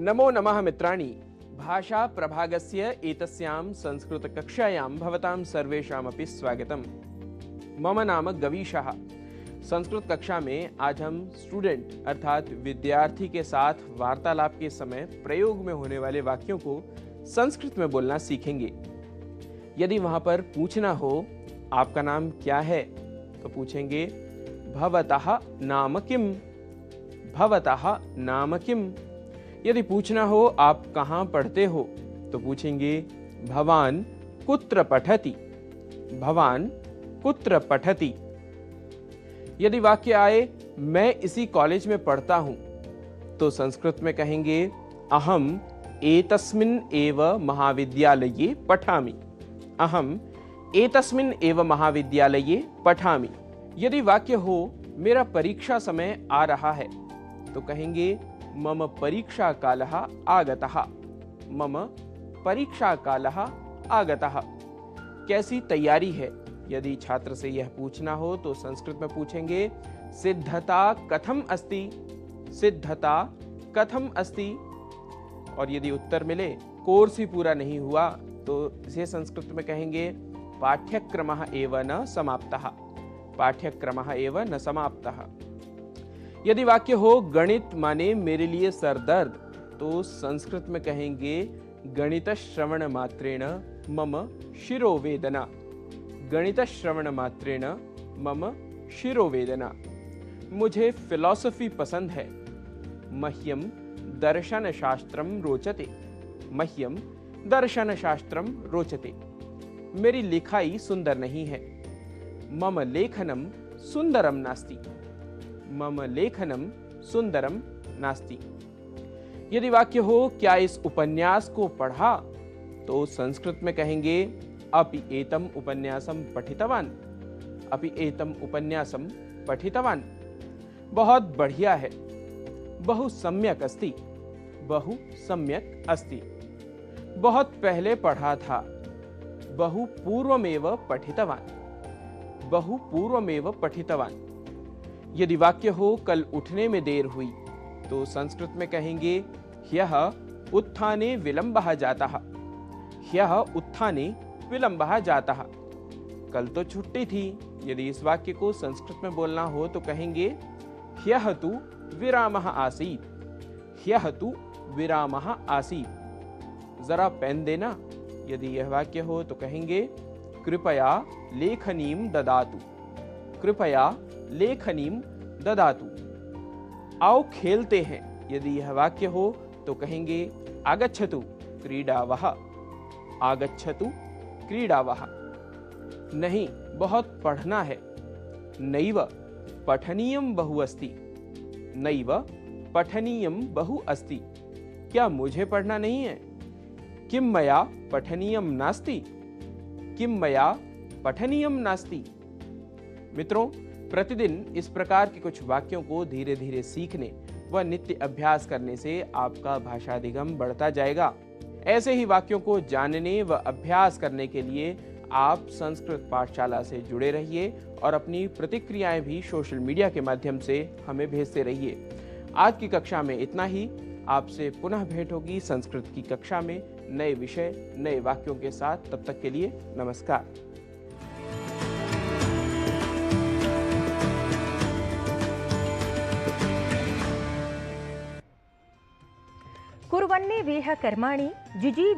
नमो नमः मित्राणि। भाषा प्रभागस्य एतस्यां संस्कृतकक्षायां भवतां सर्वेषामपि स्वागतम्। मम नाम गवीशः। संस्कृत कक्षा में आज हम स्टूडेंट अर्थात विद्यार्थी के साथ वार्तालाप के समय प्रयोग में होने वाले वाक्यों को संस्कृत में बोलना सीखेंगे। यदि वहां पर पूछना हो आपका नाम क्या है तो पूछेंगे भवतः नाम किम, भवतः नाम किम। यदि पूछना हो आप कहाँ पढ़ते हो तो पूछेंगे भवान कुत्र पठति, भवान कुत्र पठति। यदि वाक्य आए मैं इसी कॉलेज में पढ़ता हूं तो संस्कृत में कहेंगे अहम एतस्मिन् एव महाविद्यालये पठामि, अहम एतस्मिन् एव महाविद्यालये पठामि। यदि वाक्य हो मेरा परीक्षा समय आ रहा है तो कहेंगे मम परीक्षा कालः आगतः, मम परीक्षा कालः आगतः। कैसी तैयारी है यदि छात्र से यह पूछना हो तो संस्कृत में पूछेंगे सिद्धता कथम अस्ति, सिद्धता कथम अस्ति। और यदि उत्तर मिले कोर्स ही पूरा नहीं हुआ तो इसे संस्कृत में कहेंगे पाठ्यक्रमः एव न समाप्तः, पाठ्यक्रमः एव न समाप्तः। यदि वाक्य हो गणित माने मेरे लिए सर दर्द तो संस्कृत में कहेंगे गणित श्रवण मात्रेण मम शिरोवेदना, गणित श्रवण मात्रेण मम शिरोवेदना। मुझे फिलॉसफी पसंद है, मह्यम दर्शन शास्त्रम रोचते, मह्यम दर्शन शास्त्रम रोचते। मेरी लिखाई सुंदर नहीं है, मम लेखनम सुंदरम नास्ति, मम लेखनम सुंदरम नास्ति। यदि वाक्य हो क्या इस उपन्यास को पढ़ा तो संस्कृत में कहेंगे अपि एतम उपन्यासम पठितवान, अपि एतम उपन्यासम पठितवान। बहुत बढ़िया है, बहु सम्यक अस्ति, बहु सम्यक अस्ति। बहुत पहले पढ़ा था, बहु पूर्वमेव पठितवान, बहु पूर्वमेव पठितवान। यदि वाक्य हो कल उठने में देर हुई तो संस्कृत में कहेंगे ह्यः उत्थाने विलंबः जातः, ह्यः उत्थाने विलंबः जातः। कल तो छुट्टी थी। यदि इस वाक्य को संस्कृत में बोलना हो तो कहेंगे ह्यः तु विरामः आसीत्, ह्यः तु विरामः आसीत्। जरा पेन देना। यदि यह वाक्य हो तो कहेंगे कृपया लेखनीं ददातु, कृपया लेखनीं ददातु। आओ खेलते हैं। यदि यह वाक्य हो तो कहेंगे आगच्छतु क्रीडावः, आगच्छतु क्रीडावः। नहीं बहुत पढ़ना है, नैव पठनीयं बहु अस्ति, नैव पठनीयं बहु अस्ति। क्या मुझे पढ़ना नहीं है? किम मया पठनीयं नास्ति, किम मया पठनीयं नास्ति। मित्रों प्रतिदिन इस प्रकार के कुछ वाक्यों को धीरे धीरे सीखने व नित्य अभ्यास करने से आपका भाषाधिगम बढ़ता जाएगा। ऐसे ही वाक्यों को जानने व अभ्यास करने के लिए आप संस्कृत पाठशाला से जुड़े रहिए और अपनी प्रतिक्रियाएं भी सोशल मीडिया के माध्यम से हमें भेजते रहिए। आज की कक्षा में इतना ही। आपसे पुनः भेंट होगी संस्कृत की कक्षा में नए विषय नए वाक्यों के साथ। तब तक के लिए नमस्कार। कुर्वन्नेवेह कर्माणि जिजीविष